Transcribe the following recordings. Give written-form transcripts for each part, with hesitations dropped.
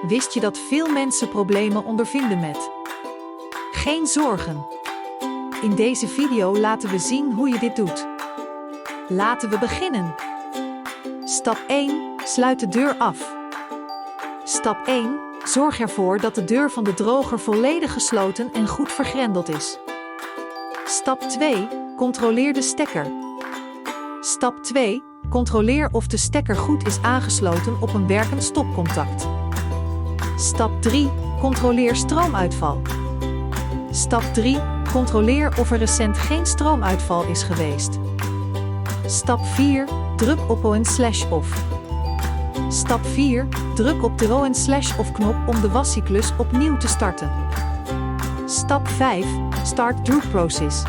Wist je dat veel mensen problemen ondervinden met? Geen zorgen. In deze video laten we zien hoe je dit doet. Laten we beginnen. Stap 1. Sluit de deur af. Stap 1. Zorg ervoor dat de deur van de droger volledig gesloten en goed vergrendeld is. Stap 2. Controleer de stekker. Stap 2. Controleer of de stekker goed is aangesloten op een werkend stopcontact. Stap 3. Controleer stroomuitval. Stap 3. Controleer of er recent geen stroomuitval is geweest. Stap 4. Druk op on/off. Stap 4. Druk op de on/off knop om de wascyclus opnieuw te starten. Stap 5. Start Droog Process.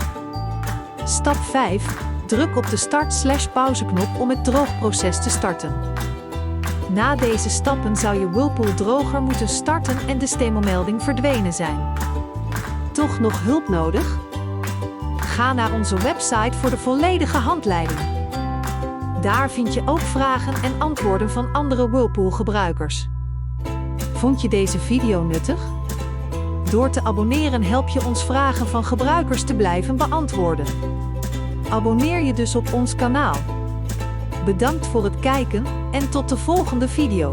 Stap 5. Druk op de start/pauze knop om het droogproces te starten. Na deze stappen zou je Whirlpool droger moeten starten en de stemelmelding verdwenen zijn. Toch nog hulp nodig? Ga naar onze website voor de volledige handleiding. Daar vind je ook vragen en antwoorden van andere Whirlpool-gebruikers. Vond je deze video nuttig? Door te abonneren help je ons vragen van gebruikers te blijven beantwoorden. Abonneer je dus op ons kanaal. Bedankt voor het kijken en tot de volgende video.